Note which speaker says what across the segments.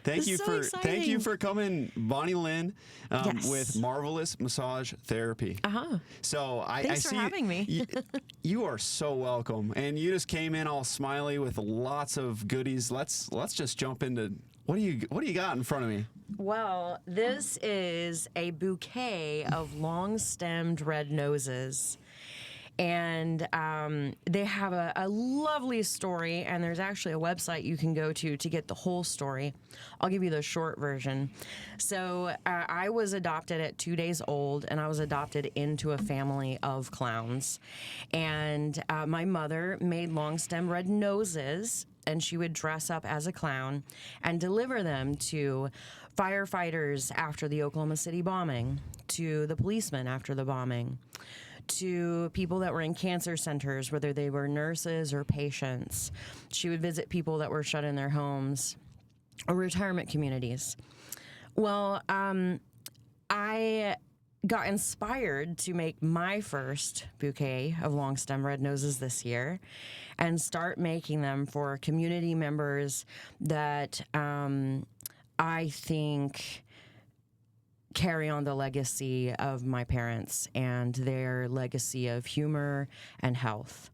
Speaker 1: Thank you for
Speaker 2: exciting.
Speaker 1: coming, BonnieLyn,
Speaker 2: Yes.
Speaker 1: with Marvelous Massage Therapy. So
Speaker 2: Thanks
Speaker 1: I
Speaker 2: for
Speaker 1: see
Speaker 2: having me.
Speaker 1: you are so welcome, and you just came in all smiley with lots of goodies. Let's just jump into what do you got in front of me?
Speaker 2: Well, this is a bouquet of long-stemmed red noses. And they have a lovely story, and there's actually a website you can go to get the whole story. I'll give you the short version. So I was adopted at 2 days old, and I was adopted into a family of clowns. And my mother made long stem red noses, and she would dress up as a clown and deliver them to firefighters after the Oklahoma City bombing, to the policemen after the bombing, to people that were in cancer centers, whether they were nurses or patients. She would visit people that were shut in their homes or retirement communities. Well, I got inspired to make my first bouquet of long stem red noses this year and start making them for community members that I think carry on the legacy of my parents and their legacy of humor and health.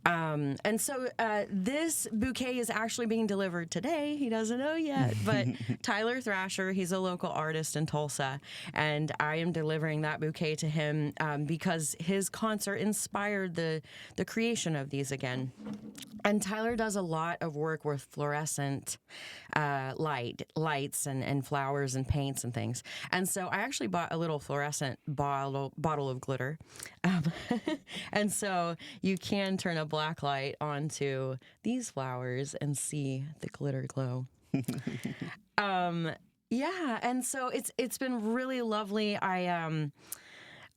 Speaker 2: And so this bouquet is actually being delivered today. He doesn't know yet, but Tyler Thrasher, he's a local artist in Tulsa, and I am delivering that bouquet to him because his concert inspired the creation of these again. And Tyler does a lot of work with fluorescent lights and flowers and paints and things. And so I actually bought a little fluorescent bottle of glitter. And so you can turn a black light onto these flowers and see the glitter glow. Yeah, and so it's been really lovely. I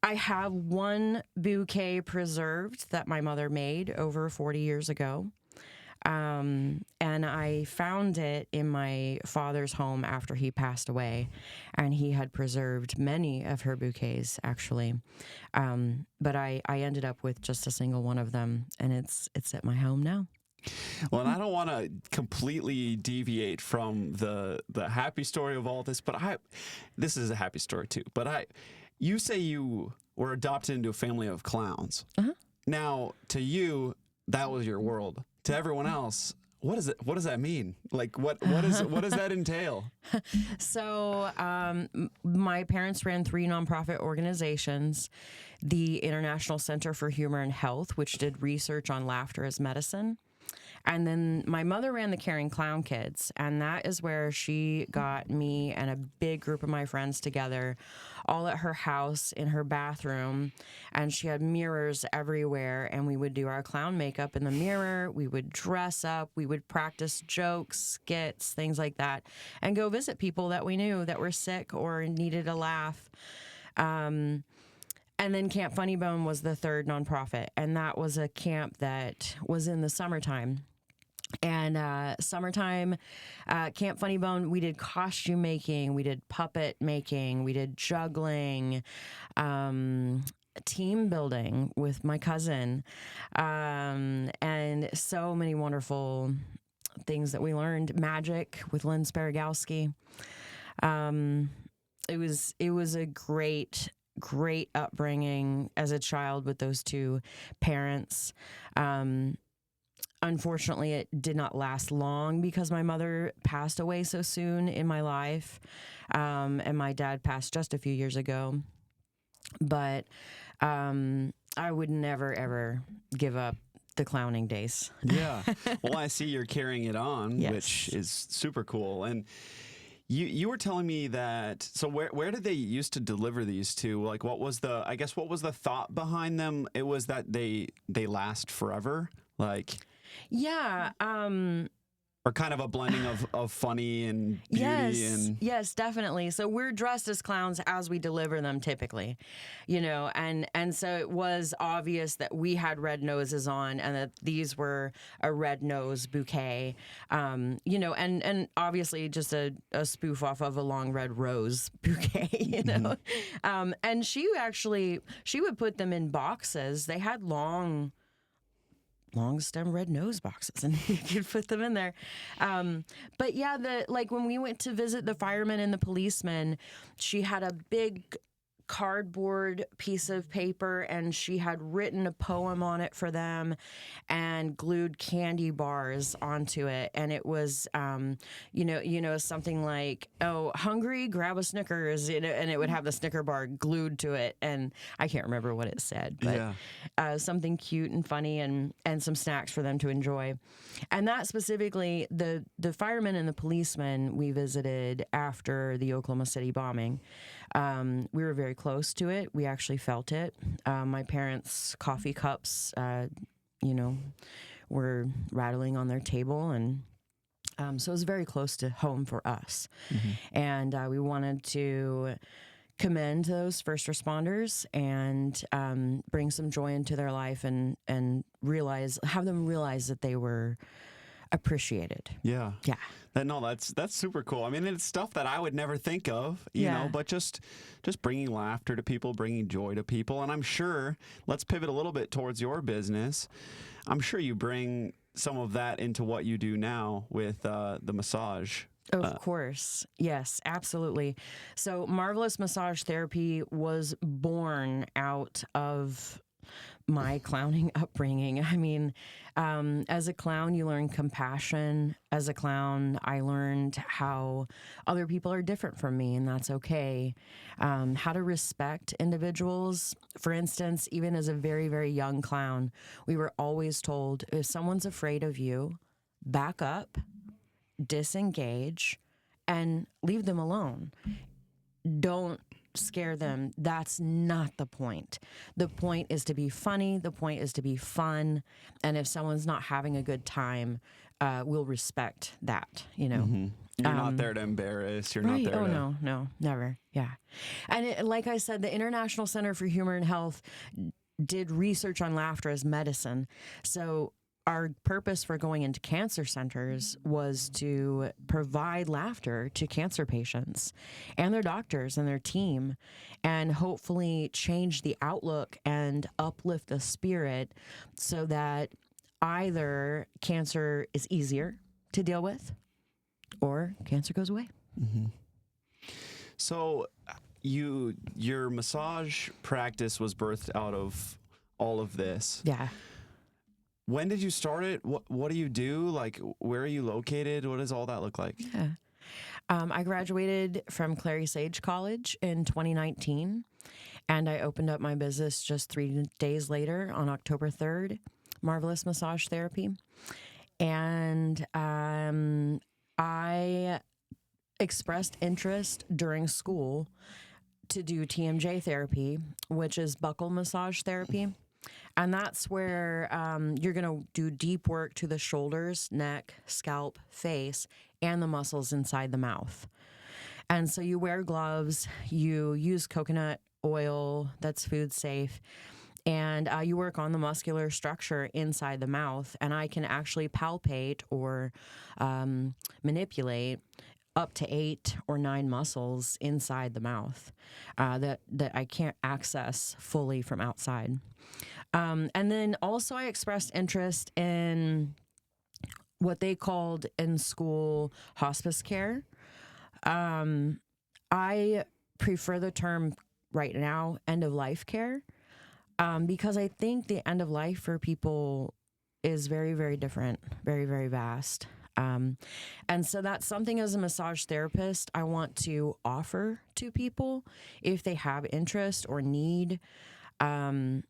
Speaker 2: have one bouquet preserved that my mother made over 40 years ago. And I found it in my father's home after he passed away, and he had preserved many of her bouquets, actually. But I ended up with just a single one of them, and it's at my home now.
Speaker 1: Well, and I don't want to completely deviate from the happy story of all this, but this is a happy story too. But you say you were adopted into a family of clowns. Now, to you, that was your world. To everyone else, what does that mean? Like, what does that entail?
Speaker 2: So, my parents ran 3 nonprofit organizations: the International Center for Humor and Health, which did research on laughter as medicine. And then my mother ran the Caring Clown Kids, and that is where she got me and a big group of my friends together, all at her house in her bathroom. And she had mirrors everywhere, and we would do our clown makeup in the mirror. We would dress up. We would practice jokes, skits, things like that, and go visit people that we knew that were sick or needed a laugh. And then Camp Funny Bone was the 3rd nonprofit, and that was a camp that was in the summertime. And summertime, Camp Funny Bone, we did costume making, we did puppet making, we did juggling, team building with my cousin, and so many wonderful things that we learned. Magic with Lynn. It was a great upbringing as a child with those 2 parents. Unfortunately, it did not last long because my mother passed away so soon in my life, and my dad passed just a few years ago. But I would never, ever give up the clowning days.
Speaker 1: Yeah. Well, I see you're carrying it on,
Speaker 2: Yes.
Speaker 1: which is super cool. And you were telling me that, so where did they used to deliver these to? Like, what was the thought behind them? It was that they last forever? Like,
Speaker 2: Yeah.
Speaker 1: Or kind of a blending of funny and beauty.
Speaker 2: Yes, definitely. So we're dressed as clowns as we deliver them typically, and so it was obvious that we had red noses on and that these were a red nose bouquet, and obviously just a spoof off of a long red rose bouquet, and she would put them in boxes. They had long long stem red nose boxes, and you could put them in there. But yeah, when we went to visit the firemen and the policemen, she had a big cardboard piece of paper, and she had written a poem on it for them and glued candy bars onto it. And it was, something like, oh, hungry, grab a Snickers, and it would have the Snicker bar glued to it. And I can't remember what it said, but something cute and funny, and some snacks for them to enjoy. And that specifically, the firemen and the policemen we visited after the Oklahoma City bombing, we were very close to it. We actually felt it. My parents' coffee cups, were rattling on their table, and so it was very close to home for us. And we wanted to commend those first responders and bring some joy into their life, and have them realize that they were appreciated.
Speaker 1: Yeah.
Speaker 2: Yeah.
Speaker 1: That's super cool. I mean, it's stuff that I would never think of, you know, but just bringing laughter to people, bringing joy to people. And I'm sure, let's pivot a little bit towards your business. I'm sure you bring some of that into what you do now with the massage.
Speaker 2: Of course. Yes, absolutely. So Marvelous Massage Therapy was born out of my clowning upbringing. I mean, as a clown, you learn compassion. As a clown, I learned how other people are different from me, and that's okay. How to respect individuals. For instance, even as a very, very young clown, we were always told, if someone's afraid of you, back up, disengage, and leave them alone. Don't scare them. That's not the point. The point is to be funny. The point is to be fun. And if someone's not having a good time, we'll respect that, you know.
Speaker 1: You're not there to embarrass. You're not there to...
Speaker 2: No, never. Yeah. And like I said, the International Center for Humor and Health did research on laughter as medicine. So our purpose for going into cancer centers was to provide laughter to cancer patients and their doctors and their team, and hopefully change the outlook and uplift the spirit so that either cancer is easier to deal with or cancer goes away.
Speaker 1: So your massage practice was birthed out of all of this.
Speaker 2: Yeah.
Speaker 1: When did you start it? What do you do? Like, where are you located? What does all that look like?
Speaker 2: Yeah. I graduated from Clary Sage College in 2019, and I opened up my business just 3 days later on October 3rd, Marvelous Massage Therapy. And I expressed interest during school to do TMJ therapy, which is buccal massage therapy. And that's where you're going to do deep work to the shoulders, neck, scalp, face, and the muscles inside the mouth. And so you wear gloves, you use coconut oil that's food safe, and you work on the muscular structure inside the mouth. And I can actually palpate or manipulate up to 8 or 9 muscles inside the mouth that I can't access fully from outside. And then also I expressed interest in what they called in school hospice care. I prefer the term right now, end of life care, because I think the end of life for people is very, very different, very, very vast. And so that's something as a massage therapist I want to offer to people if they have interest or need. And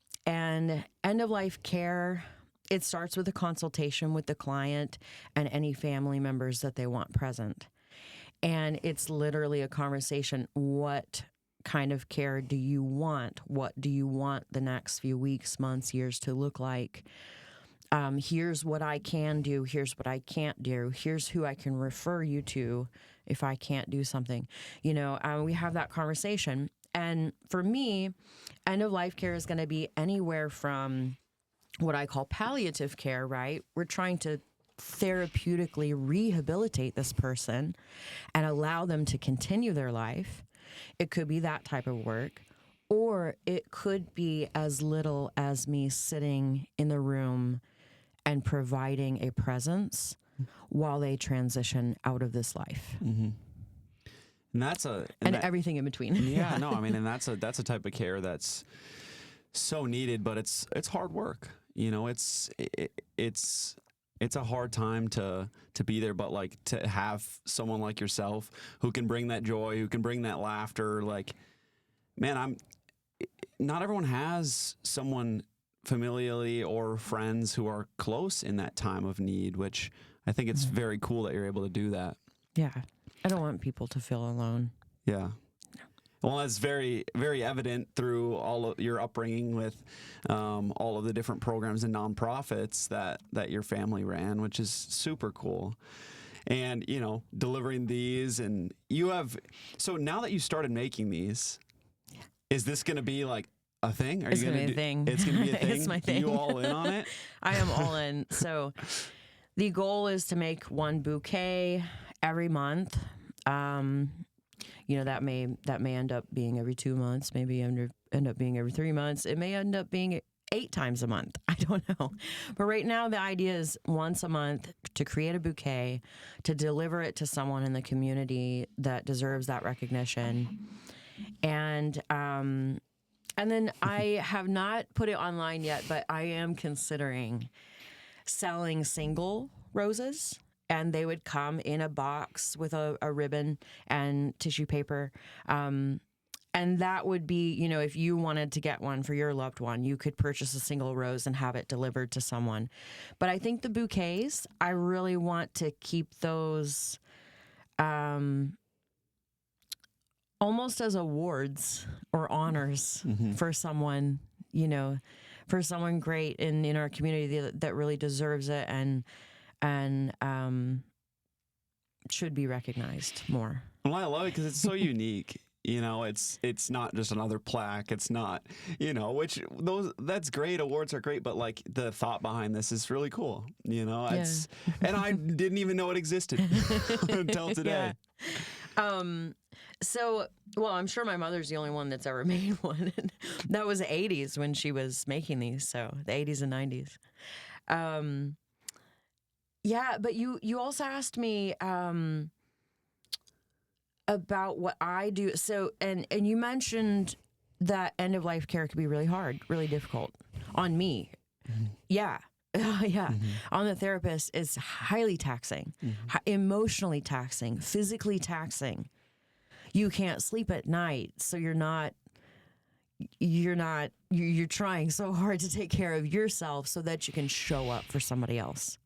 Speaker 2: end of life care, it starts with a consultation with the client and any family members that they want present. And it's literally a conversation. What kind of care do you want? What do you want the next few weeks, months, years to look like? Here's what I can do. Here's what I can't do. Here's who I can refer you to if I can't do something. You know, we have that conversation. And for me, end of life care is going to be anywhere from what I call palliative care, right? We're trying to therapeutically rehabilitate this person and allow them to continue their life. It could be that type of work, or it could be as little as me sitting in the room and providing a presence while they transition out of this life.
Speaker 1: Mm-hmm. And
Speaker 2: and everything in between.
Speaker 1: Yeah, no, I mean, and that's a type of care that's so needed, but it's hard work. It's a hard time to be there, but like to have someone like yourself who can bring that joy, who can bring that laughter. Like, man, not everyone has someone familially or friends who are close in that time of need, which I think it's very cool that you're able to do that.
Speaker 2: Yeah. I don't want people to feel alone.
Speaker 1: Yeah. Well, that's very, very evident through all of your upbringing with all of the different programs and nonprofits that your family ran, which is super cool. And, delivering these, and so now that you started making these, is this going to be like a thing?
Speaker 2: It's going to be a thing.
Speaker 1: It's going to be a thing?
Speaker 2: It's my thing.
Speaker 1: You all in on it?
Speaker 2: I am all in. So the goal is to make one bouquet every month. That may end up being every 2 months, maybe end up being every 3 months. It may end up being 8 times a month. I don't know. But right now the idea is once a month to create a bouquet, to deliver it to someone in the community that deserves that recognition. And then I have not put it online yet, but I am considering selling single roses. And they would come in a box with a ribbon and tissue paper. And that would be, if you wanted to get one for your loved one, you could purchase a single rose and have it delivered to someone. But I think the bouquets, I really want to keep those almost as awards or honors for someone, for someone great in our community that really deserves it and should be recognized more.
Speaker 1: Well, I love it because it's so unique. It's not just another plaque. It's not, that's great. Awards are great, but like the thought behind this is really cool. And I didn't even know it existed until today.
Speaker 2: Yeah. I'm sure my mother's the only one that's ever made one. That was the 80s when she was making these. So the 80s and 90s. Yeah, but you also asked me about what I do. So, and you mentioned that end of life care could be really hard, really difficult on me. Mm-hmm. Yeah. Yeah. Mm-hmm. On the therapist, it's highly taxing, emotionally taxing, physically taxing. You can't sleep at night, so you're trying so hard to take care of yourself so that you can show up for somebody else.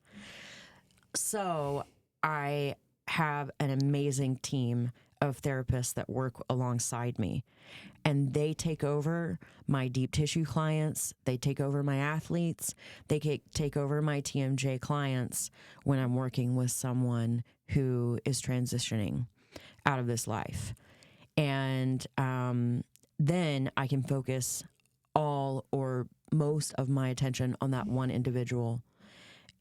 Speaker 2: So I have an amazing team of therapists that work alongside me, and they take over my deep tissue clients. They take over my athletes. They take over my TMJ clients when I'm working with someone who is transitioning out of this life. And then I can focus all or most of my attention on that one individual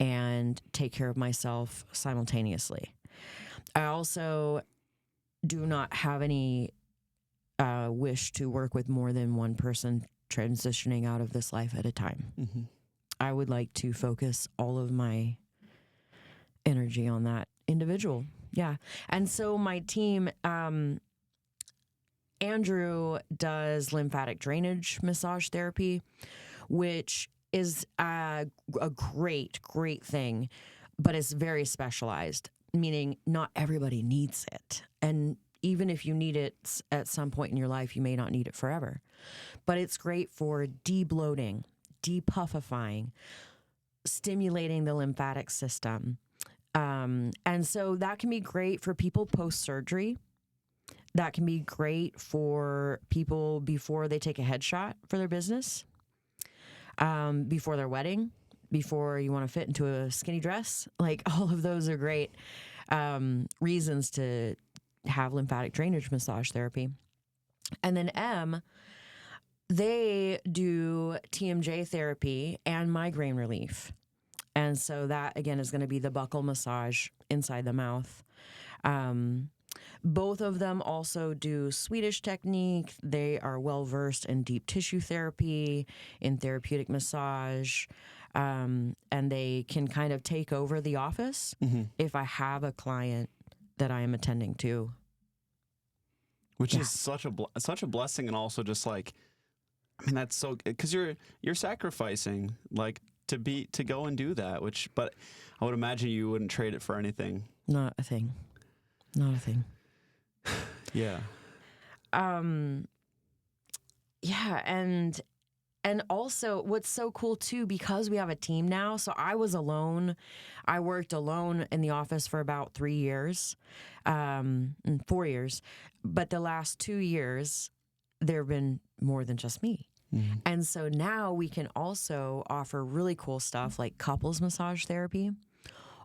Speaker 2: and take care of myself simultaneously. I also do not have any wish to work with more than one person transitioning out of this life at a time. Mm-hmm. I would like to focus all of my energy on that individual. Yeah. And so my team, Andrew does lymphatic drainage massage therapy, which is a great thing, but it's very specialized, meaning not everybody needs it. And even if you need it at some point in your life, you may not need it forever. But it's great for debloating, depuffifying, stimulating the lymphatic system. And so that can be great for people post-surgery. That can be great for people before they take a headshot for their business, before their wedding, before you want to fit into a skinny dress. Like, all of those are great reasons to have lymphatic drainage massage therapy. And then M, they do TMJ therapy and migraine relief. And so that, again, is going to be the buccal massage inside the mouth. Both of them also do Swedish technique. They are well-versed in deep tissue therapy, in therapeutic massage. and they can kind of take over the office if I have a client that I am attending to.
Speaker 1: Which is such a blessing, and also just like, I mean, that's so, because you're sacrificing like to go and do that. But I would imagine you wouldn't trade it for anything.
Speaker 2: Not a thing. Not a thing.
Speaker 1: Yeah.
Speaker 2: Yeah, and also what's so cool too, because we have a team now. So I was alone. I worked alone in the office for about 3 years, 4 years. But the last 2 years, there have been more than just me. And so now we can also offer really cool stuff like couples massage therapy,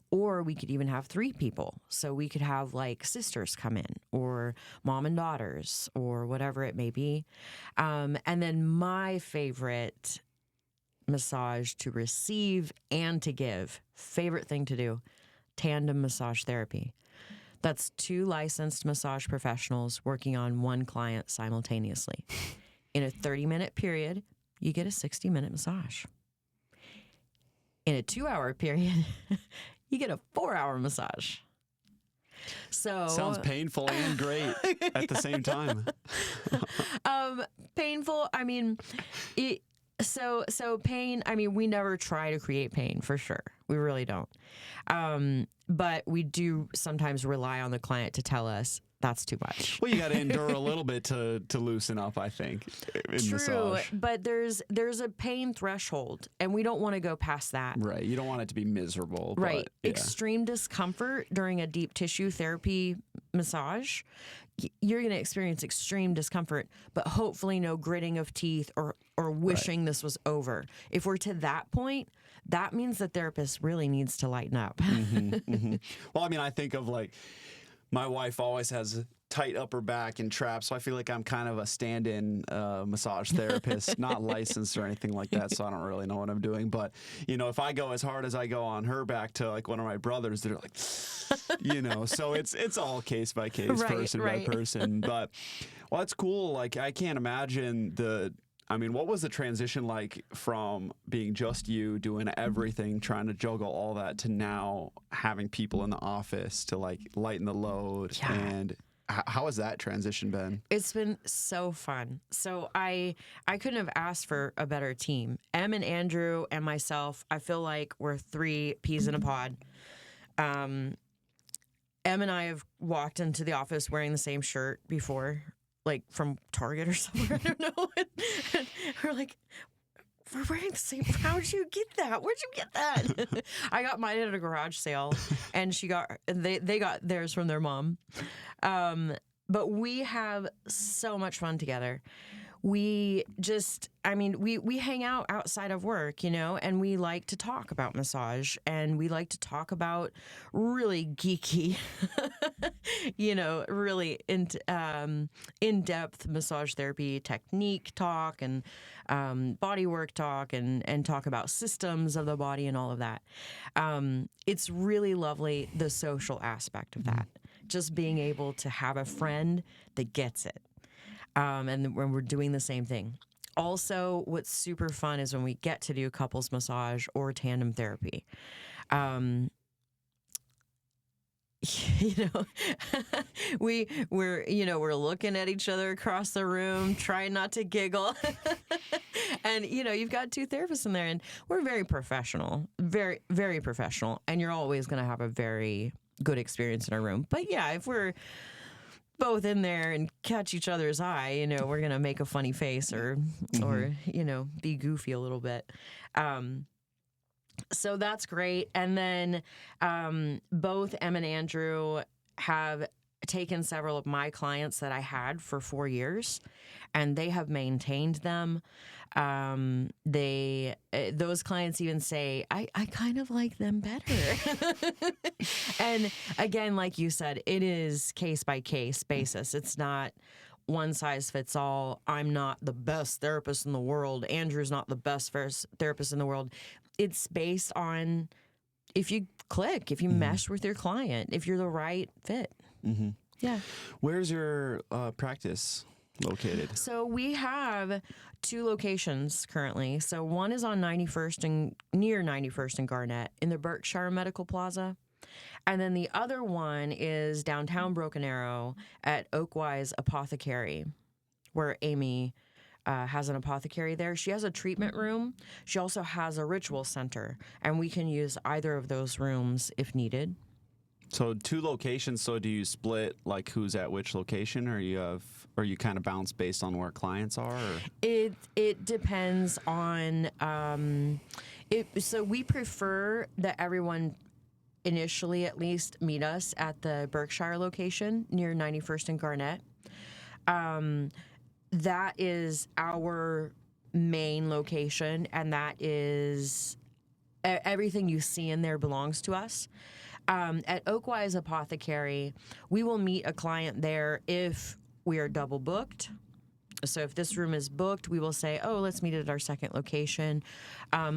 Speaker 2: or we could even have 3 people. So we could have like sisters come in, or mom and daughters, or whatever it may be. And then my favorite massage to receive and to give, favorite thing to do, tandem massage therapy. That's 2 licensed massage professionals working on 1 client simultaneously. In a 30-minute period, you get a 60-minute massage. In a 2-hour period, you get a 4-hour massage. So
Speaker 1: sounds painful and great at the same time.
Speaker 2: Painful. I mean, so pain. I mean, we never try to create pain for sure. We really don't. But we do sometimes rely on the client to tell us that's too much.
Speaker 1: Well, you got to endure a little bit to loosen up, I think. In massage.
Speaker 2: But there's a pain threshold, and we don't want to go past that.
Speaker 1: Right. You don't want it to be miserable.
Speaker 2: Right.
Speaker 1: But, yeah.
Speaker 2: Extreme discomfort during a deep tissue therapy massage. You're going to experience extreme discomfort, but hopefully no gritting of teeth or wishing this was over. If we're to that point, that means the therapist really needs to lighten up.
Speaker 1: Well, I mean, I think of like, my wife always has a tight upper back and traps, so I feel like I'm kind of a stand-in massage therapist, not licensed or anything like that, so I don't really know what I'm doing. But, you know, if I go as hard as I go on her back to like one of my brothers, they're like, you know, so it's all case by case, person by person. But, well, it's cool. Like, I can't imagine what was the transition like from being just you doing everything, trying to juggle all that, to now having people in the office to like lighten the load?
Speaker 2: Yeah.
Speaker 1: And how has that transition been?
Speaker 2: It's been so fun. So I couldn't have asked for a better team. Em and Andrew and myself, I feel like we're 3 peas in a pod. Em and I have walked into the office wearing the same shirt before, like from Target or somewhere, I don't know. And we're like, we're wearing the same. How'd you get that? Where'd you get that? I got mine at a garage sale, and they got theirs from their mom. But we have so much fun together. We just, we hang out outside of work, you know, and we like to talk about massage, and we like to talk about really geeky, you know, really in-depth massage therapy technique talk, and bodywork talk, and talk about systems of the body and all of that. It's really lovely, the social aspect of that. Just being able to have a friend that gets it. And when we're doing the same thing. Also, what's super fun is when we get to do couples massage or tandem therapy. You know, we're looking at each other across the room, trying not to giggle. And, you know, you've got 2 therapists in there, and we're very professional, very, very professional. And you're always going to have a very good experience in our room. But yeah, if we're both in there and catch each other's eye, you know, we're going to make a funny face or, you know, be goofy a little bit. So that's great. And then both Em and Andrew have taken several of my clients that I had for 4 years, and they have maintained them. Those clients even say, I kind of like them better. And again, like you said, it is case by case basis. It's not one size fits all. I'm not the best therapist in the world. Andrew's not the best therapist in the world. It's based on if you click, if you mesh with your client, if you're the right fit. Yeah.
Speaker 1: Where's your practice located?
Speaker 2: So we have 2 locations currently. So one is on 91st and near 91st and Garnett in the Berkshire Medical Plaza. And then the other one is downtown Broken Arrow at Oakwise Apothecary, where Amy has an apothecary there. She has a treatment room. She also has a ritual center, and we can use either of those rooms if needed.
Speaker 1: So 2 locations. So do you split like who's at which location, or you kind of bounce based on where clients are? Or?
Speaker 2: It depends on So we prefer that everyone initially at least meet us at the Berkshire location near 91st and Garnett. That is our main location, and that is everything you see in there belongs to us. At Oakwise Apothecary, we will meet a client there if we are double booked. So if this room is booked, we will say, oh, let's meet at our second location.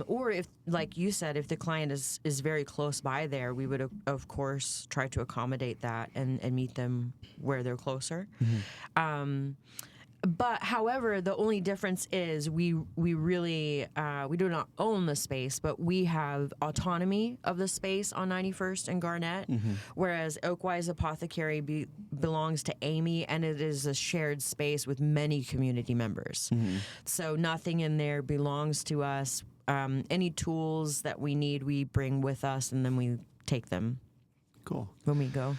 Speaker 2: Or if, like you said, if the client is very close by there, we would, of course, try to accommodate that and meet them where they're closer. Mm-hmm. But however, the only difference is we really we do not own the space, but we have autonomy of the space on 91st and Garnett, whereas Oakwise Apothecary belongs to Amy, and it is a shared space with many community members. So nothing in there belongs to us. Any tools that we need, we bring with us, and then we take them.
Speaker 1: Cool.
Speaker 2: When we go.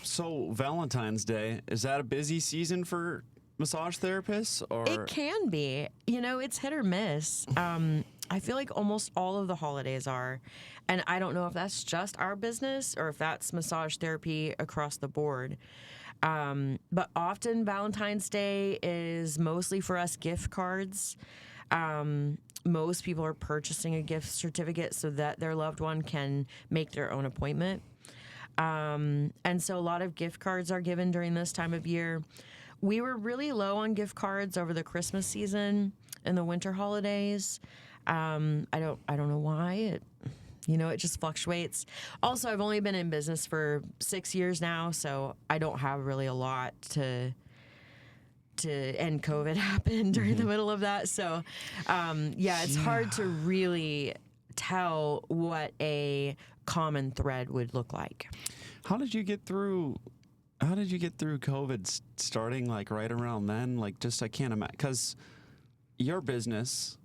Speaker 1: So Valentine's Day, is that a busy season for massage therapists? Or
Speaker 2: It can be. It's hit or miss. I feel like almost all of the holidays are. And I don't know if that's just our business or if that's massage therapy across the board. But often Valentine's Day is mostly for us gift cards. Most people are purchasing a gift certificate so that their loved one can make their own appointment. And so a lot of gift cards are given during this time of year. We were really low on gift cards over the Christmas season and the winter holidays. I don't know why. It just fluctuates. Also, I've only been in business for 6 years now, so I don't have really a lot and COVID happened during the middle of that. So, it's hard to really tell what a common thread would look like.
Speaker 1: How did you get through COVID starting like right around then? Like, just, I can't imagine, because your business,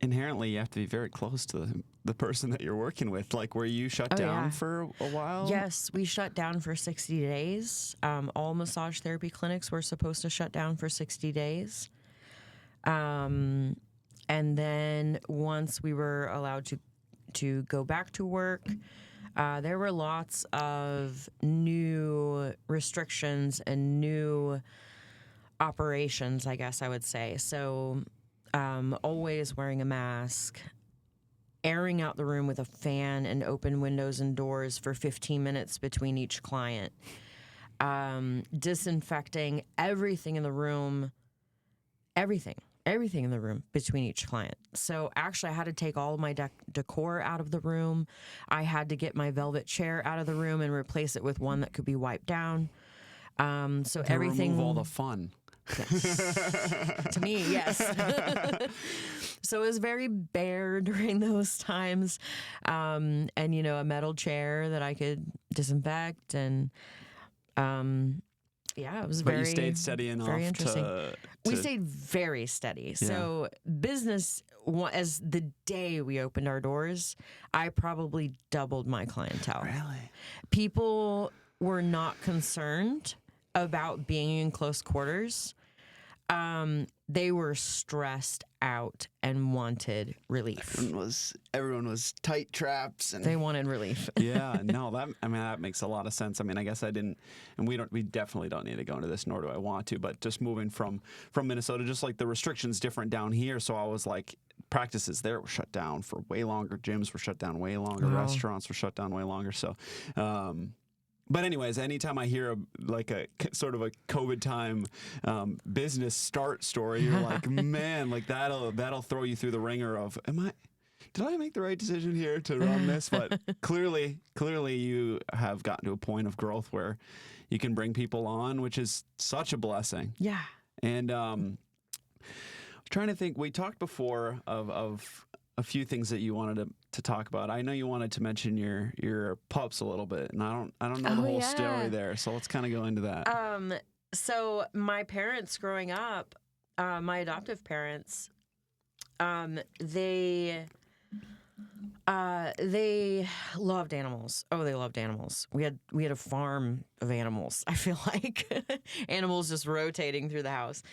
Speaker 1: inherently you have to be very close to the person that you're working with. Like, were you shut down for a while?
Speaker 2: Yes, we shut down for 60 days. All massage therapy clinics were supposed to shut down for 60 days. And then once we were allowed to go back to work, there were lots of new restrictions and new operations, I guess I would say. So always wearing a mask, airing out the room with a fan and open windows and doors for 15 minutes between each client, disinfecting everything in the room, everything in the room between each client. So actually I had to take all of my decor out of the room. I had to get my velvet chair out of the room and replace it with one that could be wiped down. So
Speaker 1: to
Speaker 2: everything,
Speaker 1: remove all the fun.
Speaker 2: Yes. To me, yes. So it was very bare during those times. And, a metal chair that I could disinfect and, it was
Speaker 1: But you stayed steady enough.
Speaker 2: Very interesting. We stayed very steady. Yeah. So business, as the day we opened our doors, I probably doubled my clientele.
Speaker 1: Really?
Speaker 2: People were not concerned about being in close quarters. They were stressed out and wanted relief.
Speaker 3: Everyone was tight traps, and
Speaker 2: they wanted relief.
Speaker 1: Yeah, no, that makes a lot of sense. I mean, I guess I didn't, and we definitely don't need to go into this, nor do I want to. But just moving from Minnesota, just like the restrictions different down here, so I was like, practices there were shut down for way longer, gyms were shut down way longer, restaurants were shut down way longer. So. But anyways, anytime I hear a sort of a COVID time business start story, you're like, man, like that'll throw you through the ringer of, did I make the right decision here to run this? But clearly you have gotten to a point of growth where you can bring people on, which is such a blessing.
Speaker 2: Yeah.
Speaker 1: And trying to think, we talked before of a few things that you wanted to talk about. I know you wanted to mention your pups a little bit, and I don't know the whole story there. So let's kind of go into that.
Speaker 2: So my parents growing up, my adoptive parents, they loved animals. Oh, they loved animals. We had a farm of animals. I feel like animals just rotating through the house.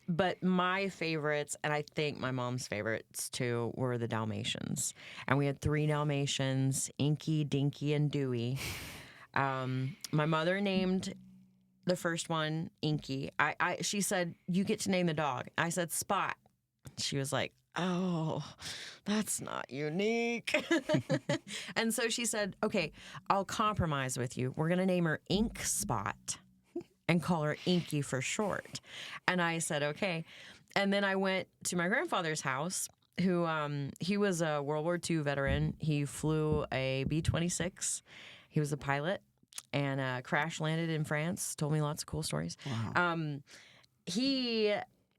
Speaker 2: But my favorites, and I think my mom's favorites too, were the Dalmatians. And we had 3 Dalmatians: Inky, Dinky, and Dewey. My mother named the first one Inky. She said, "You get to name the dog." I said, "Spot." She was like, "Oh, that's not unique." And so she said, "Okay, I'll compromise with you. We're going to name her Ink Spot and call her Inky for short." And I said, "Okay." And then I went to my grandfather's house, who he was a World War II veteran. He flew a B-26. He was a pilot and crash landed in France. Told me lots of cool stories.
Speaker 1: Wow.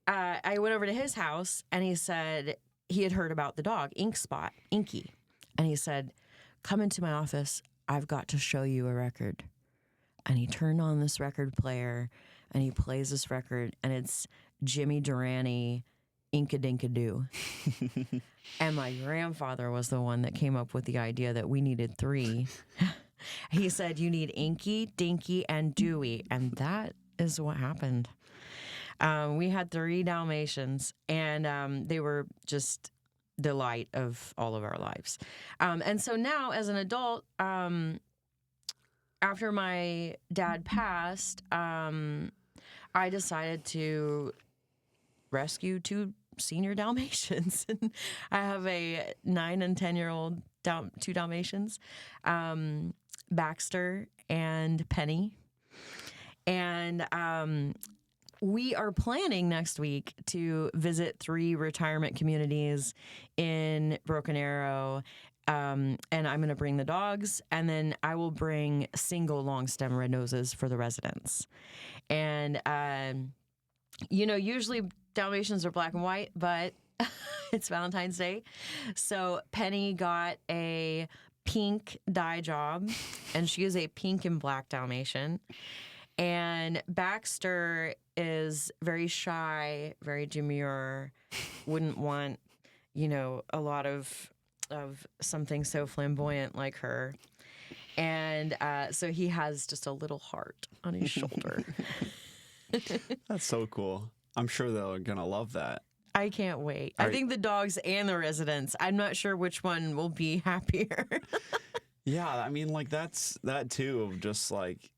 Speaker 2: I went over to his house, and he said he had heard about the dog, Ink Spot, Inky. And he said, "Come into my office. I've got to show you a record." And he turned on this record player, and he plays this record, and it's Jimmy Durante, Inka-Dinka-Doo. And my grandfather was the one that came up with the idea that we needed 3. He said, "You need Inky, Dinky, and Dewey." And that is what happened. We had 3 Dalmatians, and they were just the light of all of our lives. And so now, as an adult, after my dad passed, I decided to rescue 2 senior Dalmatians. I have a 9 and 10-year-old 2 Dalmatians, Baxter and Penny. And we are planning next week to visit 3 retirement communities in Broken Arrow. And I'm going to bring the dogs, and then I will bring single long stem red noses for the residents. And, usually Dalmatians are black and white, but it's Valentine's Day. So Penny got a pink dye job, and she is a pink and black Dalmatian. And Baxter is very shy, very demure, wouldn't want, a lot of something so flamboyant like her. And so he has just a little heart on his shoulder.
Speaker 1: That's so cool. I'm sure they're going to love that.
Speaker 2: I can't wait. I think the dogs and the residents, I'm not sure which one will be happier.
Speaker 1: Yeah, I mean, like that too, of just like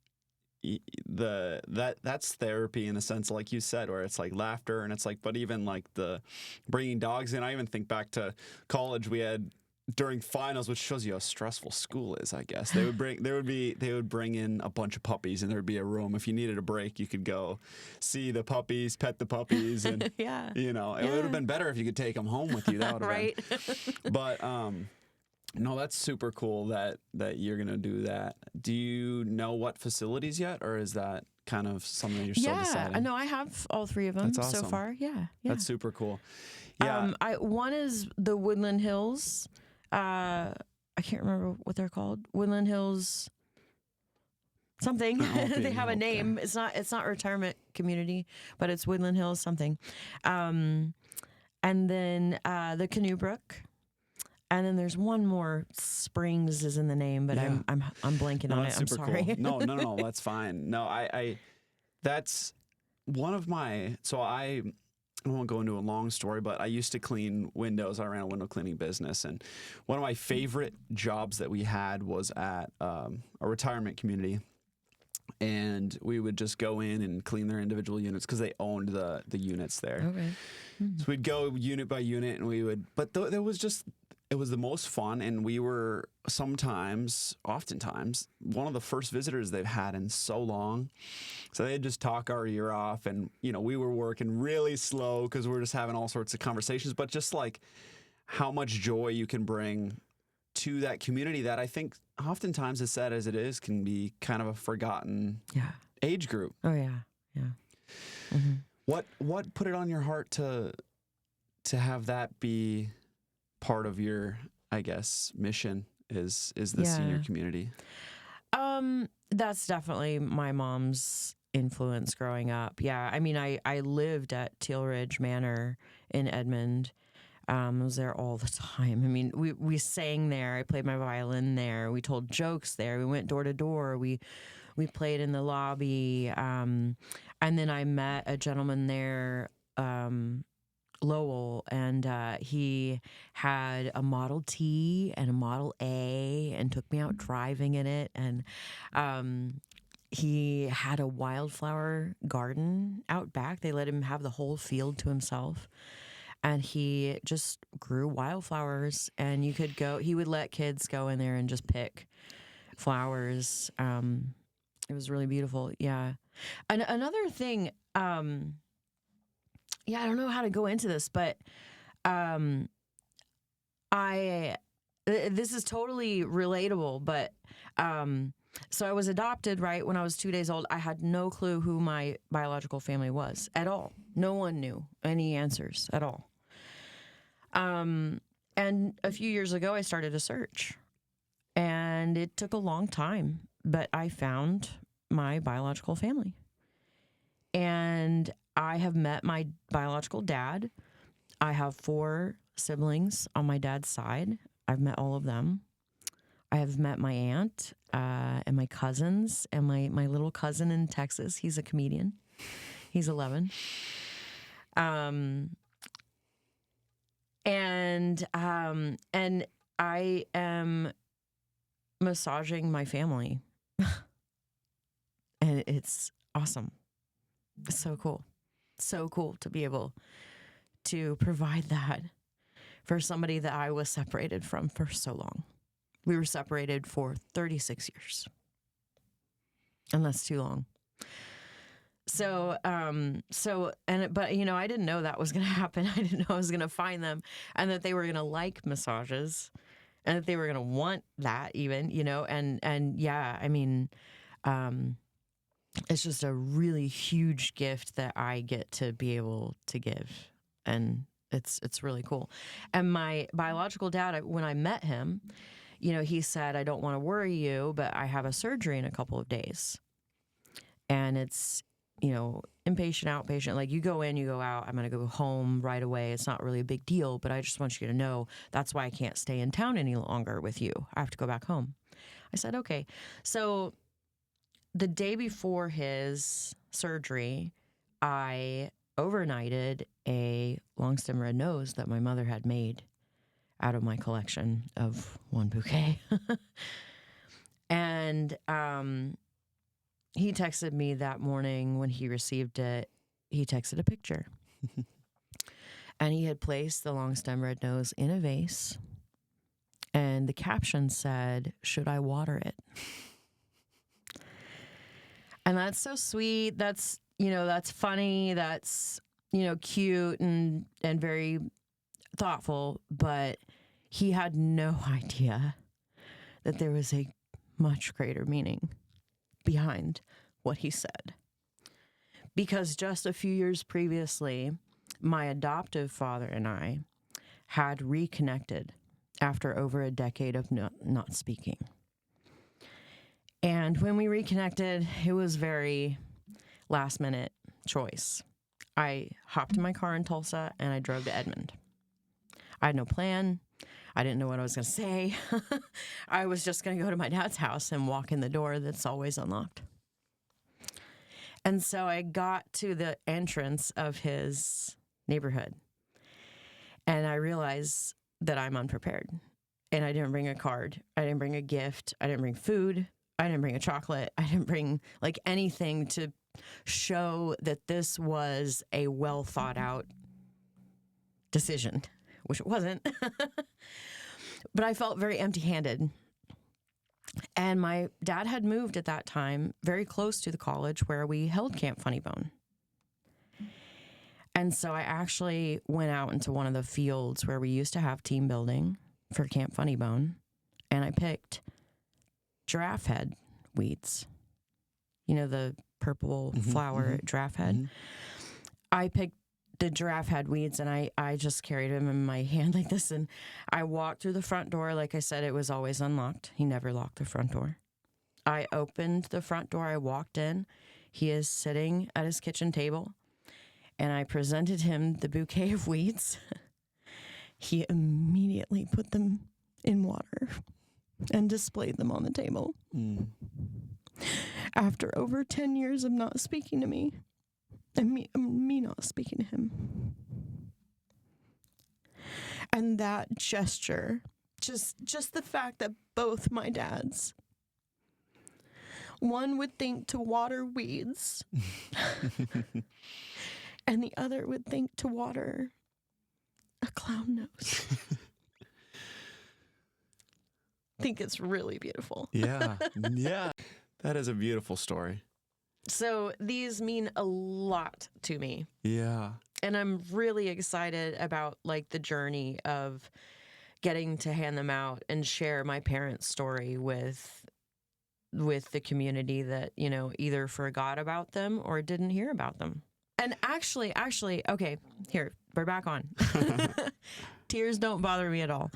Speaker 1: that's therapy in a sense, like you said, where it's like laughter, and it's like, but even like the bringing dogs in. I even think back to college, we had during finals, which shows you how stressful school is, I guess. They would bring in a bunch of puppies, and there would be a room. If you needed a break, you could go see the puppies, pet the puppies, and
Speaker 2: yeah.
Speaker 1: It would have been better if you could take them home with you. That would have
Speaker 2: right.
Speaker 1: been. But no, that's super cool that you're gonna do that. Do you know what facilities yet, or is that kind of something you're still deciding?
Speaker 2: Yeah, no, I have all 3 of them
Speaker 1: That's awesome.
Speaker 2: so far. Yeah.
Speaker 1: That's super cool. Yeah,
Speaker 2: one is the Woodland Hills. I can't remember what they're called. Woodland Hills something. They have a name. It's not retirement community, but it's Woodland Hills something. And then the Canoe Brook. And then there's one more. Springs is in the name, but I'm blanking on it. I'm sorry.
Speaker 1: Cool. No, that's fine. No, I that's one of my. So I won't go into a long story, but I used to clean windows. I ran a window cleaning business, and one of my favorite jobs that we had was at a retirement community. And we would just go in and clean their individual units because they owned the units there.
Speaker 2: Okay. Mm-hmm.
Speaker 1: So we'd go unit by unit, and we would. But it was the most fun, and we were oftentimes, one of the first visitors they've had in so long. So they'd just talk our ear off, and we were working really slow because we were just having all sorts of conversations. But just like how much joy you can bring to that community that I think oftentimes, as sad as it is, can be kind of a forgotten age group.
Speaker 2: Oh yeah. Yeah. Mm-hmm.
Speaker 1: What put it on your heart to have that be part of your, I guess, mission is the senior community?
Speaker 2: That's definitely my mom's influence growing up. Yeah. I mean, I lived at Teal Ridge Manor in Edmond. I was there all the time. I mean, we sang there. I played my violin there. We told jokes there. We went door to door. We played in the lobby. And then I met a gentleman there, Lowell, and he had a Model T and a Model A and took me out driving in it. And he had a wildflower garden out back. They let him have the whole field to himself. And he just grew wildflowers, and you could go, he would let kids go in there and just pick flowers. It was really beautiful. Yeah. And another thing, I don't know how to go into this, but this is totally relatable, but so I was adopted, right, when I was 2 days old. I had no clue who my biological family was at all. No one knew any answers at all. And a few years ago, I started a search, and it took a long time, but I found my biological family. And I have met my biological dad. I have 4 siblings on my dad's side. I've met all of them. I have met my aunt and my cousins and my little cousin in Texas. He's a comedian. He's 11. And I am massaging my family. And it's awesome. It's so cool. So cool to be able to provide that for somebody that I was separated from for so long. We were separated for 36 years. And that's too long. But I didn't know that was going to happen. I didn't know I was going to find them and that they were going to like massages and that they were going to want that even, and yeah, I mean, it's just a really huge gift that I get to be able to give. And it's really cool. And my biological dad, when I met him, he said, I don't want to worry you, but I have a surgery in a couple of days. And it's, inpatient, outpatient, like you go in, you go out, I'm going to go home right away. It's not really a big deal, but I just want you to know that's why I can't stay in town any longer with you. I have to go back home. I said, okay. So the day before his surgery, I overnighted a long stem red nose that my mother had made out of my collection of one bouquet. And he texted me that morning when he received it. He texted a picture. And he had placed the long stem red nose in a vase. And the caption said, "Should I water it?" And that's so sweet. That's, that's funny. That's, cute and very thoughtful. But he had no idea that there was a much greater meaning behind what he said. Because just a few years previously, my adoptive father and I had reconnected after over a decade of not speaking. And when we reconnected, it was very last minute choice. I hopped in my car in Tulsa and I drove to Edmond. I had no plan. I didn't know what I was going to say. I was just going to go to my dad's house and walk in the door that's always unlocked. And so I got to the entrance of his neighborhood and I realized that I'm unprepared. And I didn't bring a card. I didn't bring a gift. I didn't bring food. I didn't bring a chocolate. I didn't bring anything to show that this was a well thought out decision, which it wasn't. But I felt very empty-handed. And my dad had moved at that time very close to the college where we held Camp Funny Bone. And so I actually went out into one of the fields where we used to have team building for Camp Funny Bone, and I picked giraffe head weeds. You know, the purple flower giraffe head. I picked the giraffe head weeds, and I just carried him in my hand like this, and I walked through the front door. Like I said, it was always unlocked. He never locked the front door. I opened the front door. I walked in. He is sitting at his kitchen table, and I presented him the bouquet of weeds. He immediately put them in water and displayed them on the table. After over 10 years of not speaking to me, and me not speaking to him. And that gesture, just the fact that both my dads, one would think to water weeds, and the other would think to water a clown nose. I think it's really beautiful.
Speaker 1: Yeah. That is a beautiful story.
Speaker 2: So these mean a lot to me.
Speaker 1: Yeah.
Speaker 2: And I'm really excited about like the journey of getting to hand them out and share my parents' story with the community that, you know, either forgot about them or didn't hear about them. And actually, okay, here, we're back on. Tears don't bother me at all.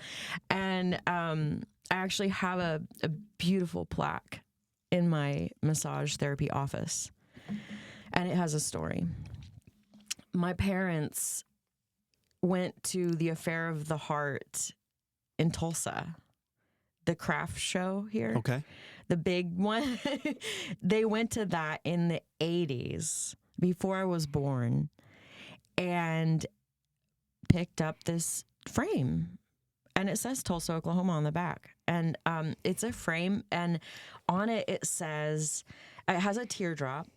Speaker 2: And I actually have a beautiful plaque in my massage therapy office, and it has a story. My parents went to the Affair of the Heart in Tulsa, the craft show here.
Speaker 1: Okay.
Speaker 2: The big one. They went to that in the 80s, before I was born, and picked up this frame. And it says Tulsa, Oklahoma on the back. And it's a frame, and on it, it says, it has a teardrop,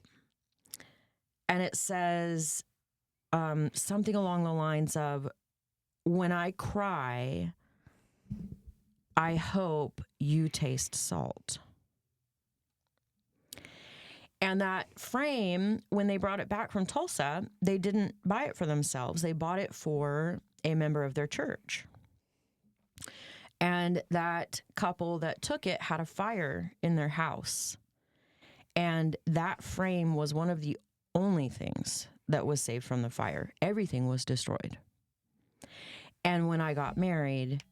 Speaker 2: and it says something along the lines of, when I cry, I hope you taste salt. And that frame, when they brought it back from Tulsa, they didn't buy it for themselves. They bought it for a member of their church. And that couple that took it had a fire in their house. And that frame was one of the only things that was saved from the fire. Everything was destroyed. And when I got married,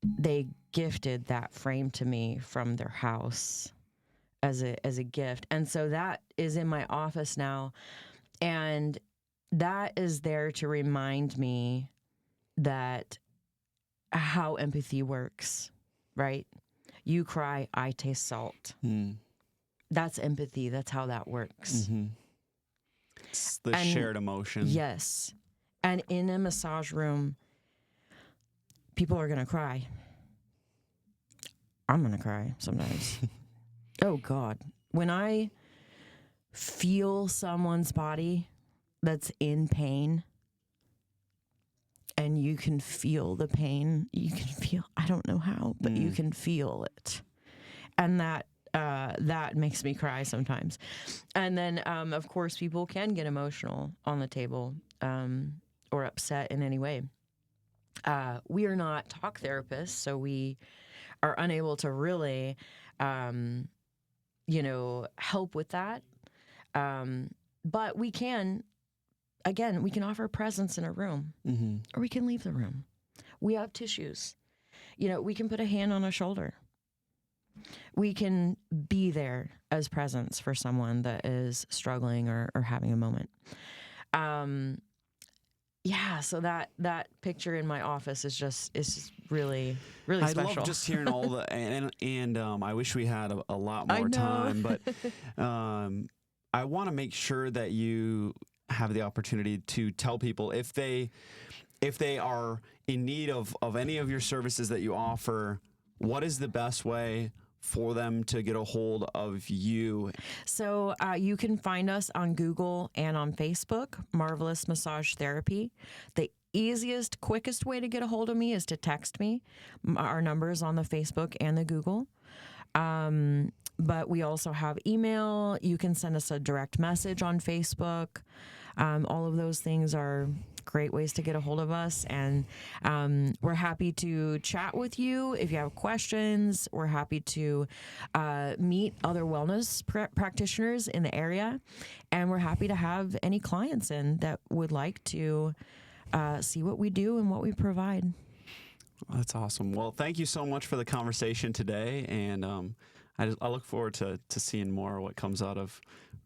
Speaker 2: they gifted that frame to me from their house as a gift. And so that is in my office now. And that is there to remind me that how empathy works, right? You cry, I taste salt. That's empathy. That's how that works.
Speaker 1: It's the shared emotion.
Speaker 2: Yes. And in a massage room, people are going to cry. I'm going to cry sometimes. Oh, God. When I feel someone's body that's in pain, and you can feel the pain, you can feel, I don't know how, but you can feel it. And that makes me cry sometimes. And then, of course, people can get emotional on the table or upset in any way. We are not talk therapists, so we are unable to really, help with that. But we can, again, we can offer presence in a room, or we can leave the room. We have tissues. We can put a hand on a shoulder. We can be there as presence for someone that is struggling or having a moment. So that picture in my office is just really, really special.
Speaker 1: I love just hearing all the, and I wish we had a lot more time, but I want to make sure that you have the opportunity to tell people if they are in need of any of your services that you offer, what is the best way for them to get a hold of you?
Speaker 2: So you can find us on Google and on Facebook, Marvelous Massage Therapy. The easiest, quickest way to get a hold of me is to text me. Our number is on the Facebook and the Google. But we also have email. You can send us a direct message on Facebook. All of those things are great ways to get a hold of us, and we're happy to chat with you if you have questions. We're happy to meet other wellness practitioners in the area, and we're happy to have any clients in that would like to see what we do and what we provide.
Speaker 1: That's awesome. Well, thank you so much for the conversation today, and I look forward to seeing more what comes out of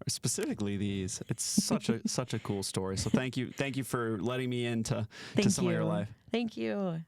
Speaker 1: specifically these. It's such a cool story. So thank you for letting me into some of your life.
Speaker 2: Thank you.